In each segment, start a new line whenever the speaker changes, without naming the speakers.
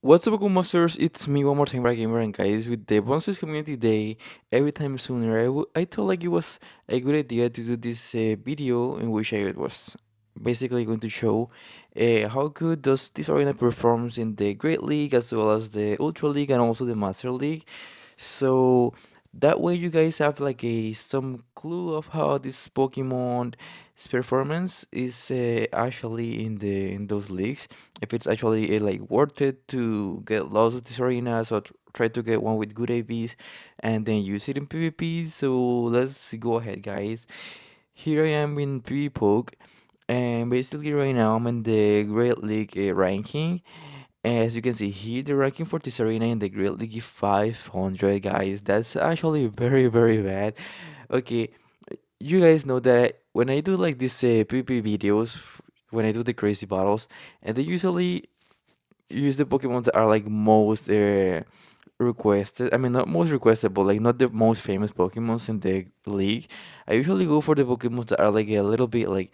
What's up, Pokemon Monsters? It's me one more time, Bright Gamer, and guys, with the Monsters Community Day every time sooner, I thought like it was a good idea to do this video in which I was basically going to show how good does this arena performs in the Great League as well as the Ultra League and also the Master League. So that way you guys have like a some clue of how this Pokemon's performance is actually in the in those leagues, if it's actually like worth it to get lots of these arenas or try to get one with good APs and then use it in PvP. So let's go ahead, guys. Here I am in PvPoke, and basically right now I'm in the Great League ranking. As you can see here, the ranking for this arena in the Great League is 500, guys. That's actually very, very bad. Okay, you guys know that when I do like these PvP videos, when I do the crazy battles, and they usually use the Pokemon that are like most requested. I mean, not most requested, but like not the most famous Pokemons in the league. I usually go for the Pokemons that are like a little bit like,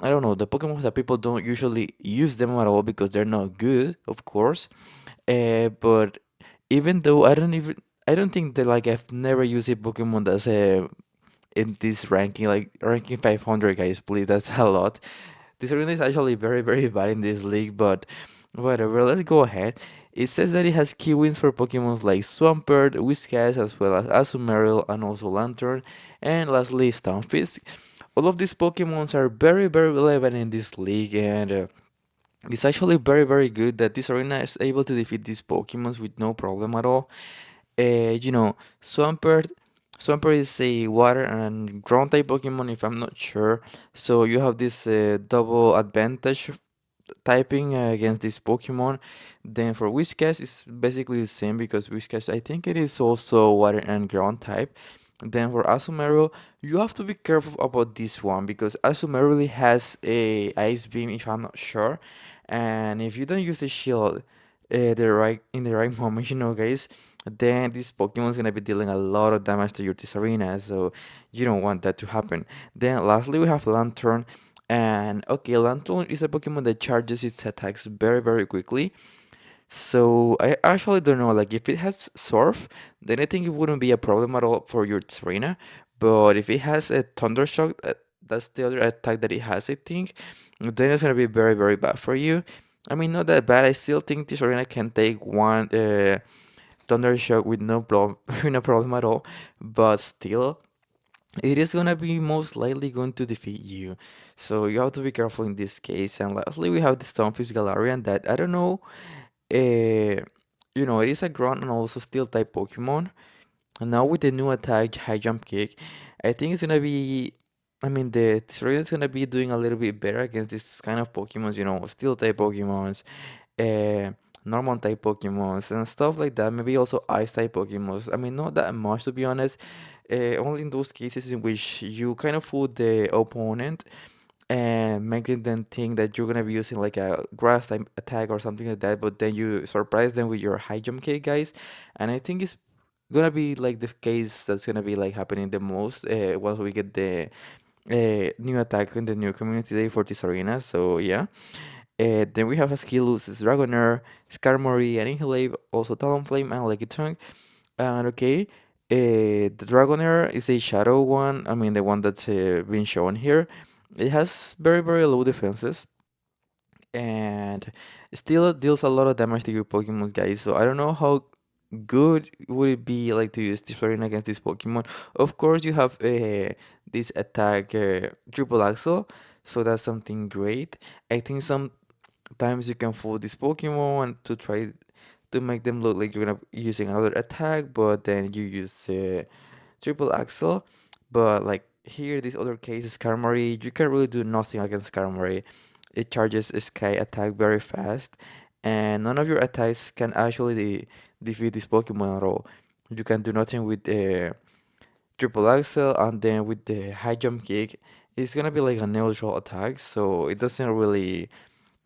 I don't know, the Pokemons that people don't usually use them at all because they're not good, of course. But even though I don't think that like I've never used a Pokemon that's in this ranking, like ranking 500, guys. Please, that's a lot. This arena is actually very, very bad in this league, but whatever, let's go ahead. It says that it has key wins for Pokemons like Swampert, Whiscash, as well as Azumarill and also Lantern, and lastly Stunfisk. All of these Pokemons are very, very relevant in this league, and it's actually very, very good that this arena is able to defeat these Pokemons with no problem at all. You know, Swampert is a water and ground type Pokemon, if I'm not sure. So you have this double advantage typing against this Pokemon. Then for Whiscash, it's basically the same because Whiscash, I think it is also water and ground type. Then for Asumaro, you have to be careful about this one because Asumaro really has a Ice Beam, if I'm not sure. And if you don't use the shield the right in the right moment, guys, then this Pokemon is gonna be dealing a lot of damage to your Tsarina, so you don't want that to happen. Then lastly, we have Lantern. And okay, Lantern is a Pokemon that charges its attacks very, very quickly. So I actually don't know, like if it has Surf, then I think it wouldn't be a problem at all for your Tsareena. But if it has a Thunder Shock, that's the other attack that it has, I think, then it's gonna be very, very bad for you. I mean, not that bad. I still think this Tsareena can take one Thunder Shock with no problem, no problem at all. But still, it is gonna be most likely going to defeat you. So you have to be careful in this case. And lastly, we have the Stonefish Galarian that I don't know. Uh, it is a ground and also steel type Pokemon. And now with the new attack, High Jump Kick, I think it's gonna be. I mean, the Terrain is gonna be doing a little bit better against this kind of Pokemons, steel type Pokemons, uh, normal type Pokemons, and stuff like that. Maybe also ice type Pokemons. I mean, not that much to be honest. Only in those cases in which you kind of fool the opponent and making them think that you're gonna be using like a grass type attack or something like that, but then you surprise them with your high jump kick, guys. And I think it's gonna be like the case that's gonna be like happening the most once we get the new attack in the new community day for this arena. So yeah. Then we have a Skillus, Dragonair, Skarmory, and Inhalave, also Talonflame and Lecitong. And okay, the Dragonair is a shadow one. I mean, the one that's been shown here. It has very, very low defenses and still deals a lot of damage to your Pokemon, guys. So I don't know how good would it be like to use this variant against this Pokemon. Of course, you have this attack triple axle, so that's something great. I think sometimes you can fool this Pokemon to try to make them look like you're gonna be using another attack, but then you use triple axle. But like here, this other case is Skarmory. You can't really do nothing against Skarmory. It charges a Sky attack very fast, and none of your attacks can actually defeat this Pokemon at all. You can do nothing with the triple axle, and then with the high jump kick, it's gonna be like a neutral attack. So it doesn't really.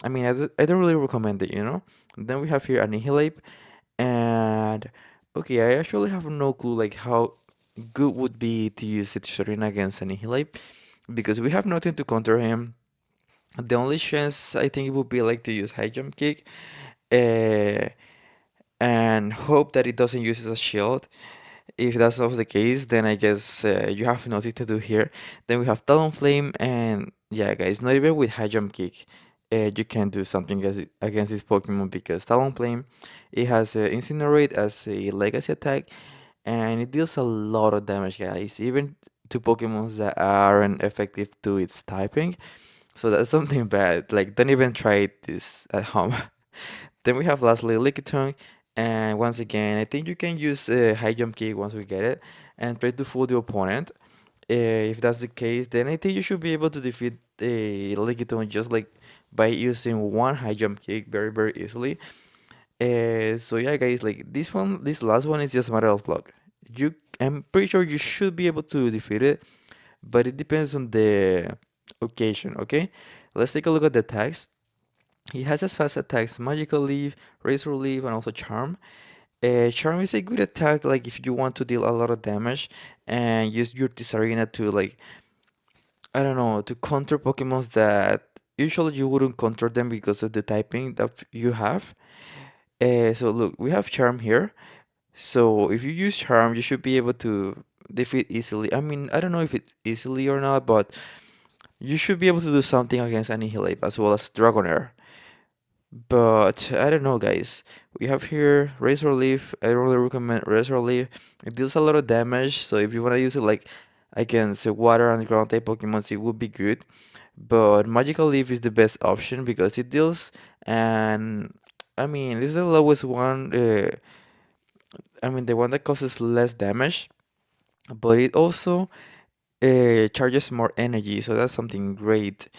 I mean, I don't really recommend it. Then we have here Annihilate, and okay, I actually have no clue like how good would be to use it Serena against Annihilate because we have nothing to counter him. The only chance I think it would be like to use high jump kick. hope that it doesn't use as a shield. If that's not the case, then I guess you have nothing to do here. Then we have Talonflame, and yeah, guys, not even with High Jump Kick, you can do something against this Pokemon because Talonflame, it has Incinerate as a legacy attack, and it deals a lot of damage, guys, even to Pokemons that aren't effective to its typing. So that's something bad. Like, don't even try this at home. Then we have lastly Lickitung, and once again, I think you can use High Jump Kick once we get it, and try to fool the opponent. If that's the case, then I think you should be able to defeat the Lickitung just like by using one High Jump Kick very, very easily. So yeah, guys, like this last one is just a matter of luck. I'm pretty sure you should be able to defeat it, but it depends on the occasion. Okay, let's take a look at the attacks. He has as fast attacks Magical Leaf, Razor Leaf, and also Charm. Charm is a good attack, like if you want to deal a lot of damage and use your Tsareena to like I don't know to counter Pokemons that usually you wouldn't counter them because of the typing that you have. So look, we have Charm here. So if you use Charm, you should be able to defeat easily. I mean, I don't know if it's easily or not, but you should be able to do something against Annihilate as well as Dragonair. But I don't know, guys. We have here Razor Leaf. I really recommend Razor Leaf. It deals a lot of damage, so if you want to use it like against water and ground type Pokemon, it would be good. But Magical Leaf is the best option because it deals, and I mean, this is the lowest one. I mean, the one that causes less damage, but it also charges more energy, so that's something great.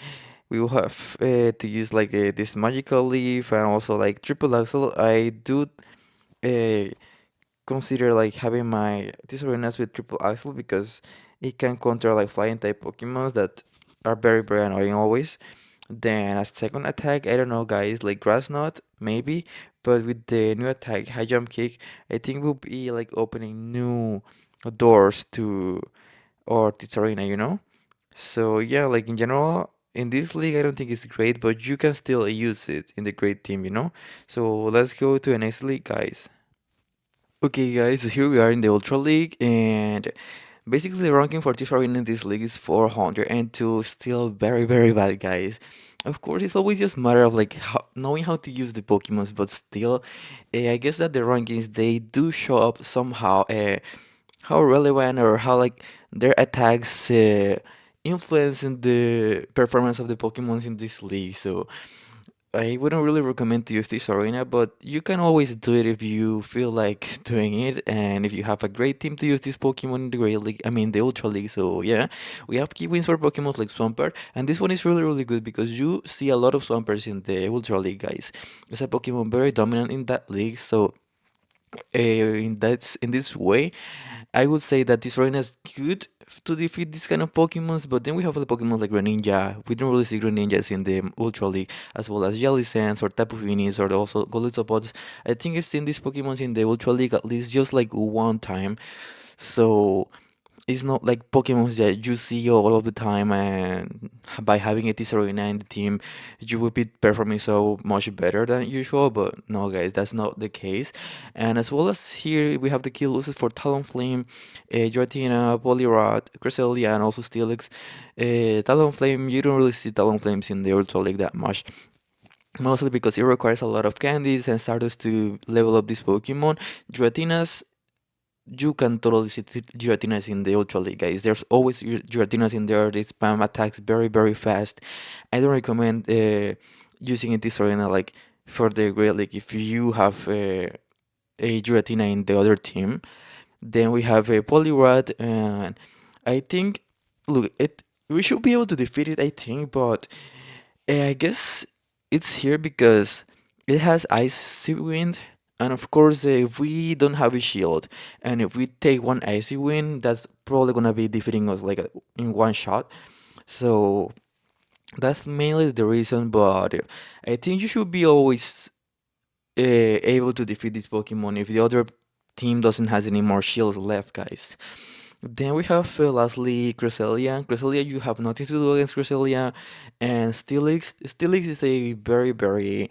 We will have to use like this magical leaf and also like triple axle. I do uh, consider like having my Tisorinas with triple axle because it can counter like flying type Pokemons that are very very annoying always. Then a second attack, I don't know guys, like grass knot maybe, but with the new attack high jump kick, I think we'll be like opening new doors to or Titsarena, you know? So yeah, like in general, in this league, I don't think it's great, but you can still use it in the great team, you know? So let's go to the next league, guys. Okay, guys, so here we are in the Ultra League, and basically the ranking for Tifa in this league is 402, still very, very bad, guys. Of course, it's always just matter of like knowing how to use the Pokemons, but still, I guess that the rankings they do show up somehow. How relevant or how like their attacks influence in the performance of the Pokemons in this league. So I wouldn't really recommend to use this arena, but you can always do it if you feel like doing it, and if you have a great team to use this Pokemon in the Great League, I mean the Ultra League. So yeah, we have key wins for Pokemon like Swampert, and this one is really really good because you see a lot of Swamperts in the Ultra League, guys. It's a Pokemon very dominant in that league, so in this way. I would say that this Reina is good to defeat this kind of Pokemons, but then we have the Pokemon like Greninja. We don't really see Greninjas in the Ultra League, as well as Jellicents or Tapu Finis or also Golisopod. I think I've seen these Pokemons in the Ultra League at least just like one time. So it's not like Pokemon that you see all of the time, and by having a Tisarena in the team, you will be performing so much better than usual. But no, guys, that's not the case. And as well as here, we have the key losses for Talonflame, Giratina, Poliwrath, Cresselia, and also Steelix. Talonflame, you don't really see Talonflames in the Ultra League that much. Mostly because it requires a lot of candies and starters to level up this Pokemon. Giratinas, you can totally see Giratinas in the Ultra League, guys. There's always Giratinas in there. They spam attacks very, very fast. I don't recommend using it this arena like for the Great League if you have a Giratina in the other team. Then we have a Poliwrath, and I think, look, we should be able to defeat it, I think, but I guess it's here because it has icy wind, and of course, if we don't have a shield, and if we take one icy wind, that's probably gonna be defeating us like in one shot. So that's mainly the reason. But I think you should be always able to defeat this Pokemon if the other team doesn't has any more shields left, guys. Then we have lastly Cresselia. Cresselia, you have nothing to do against Cresselia, and Steelix. Steelix is a very, very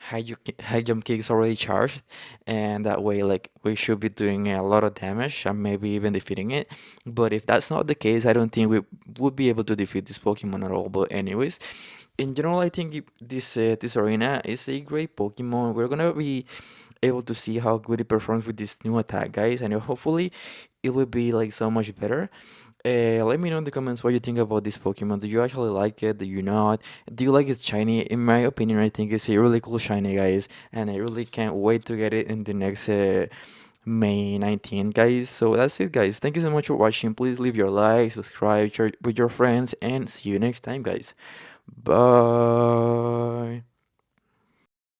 high jump kick is already charged, and that way, like, we should be doing a lot of damage and maybe even defeating it. But if that's not the case, I don't think we would be able to defeat this Pokemon at all. But anyways, in general, I think this arena is a great Pokemon. We're gonna be able to see how good it performs with this new attack, guys, and hopefully it will be like so much better. Let me know in the comments what you think about this Pokemon. Do you actually like it? Do you not? Do you like its shiny? In my opinion, I think it's a really cool shiny, guys, and I really can't wait to get it in the next May 19th, guys. So that's it, guys. Thank you so much for watching. Please leave your like, subscribe, share it with your friends, and see you next time, guys. Bye.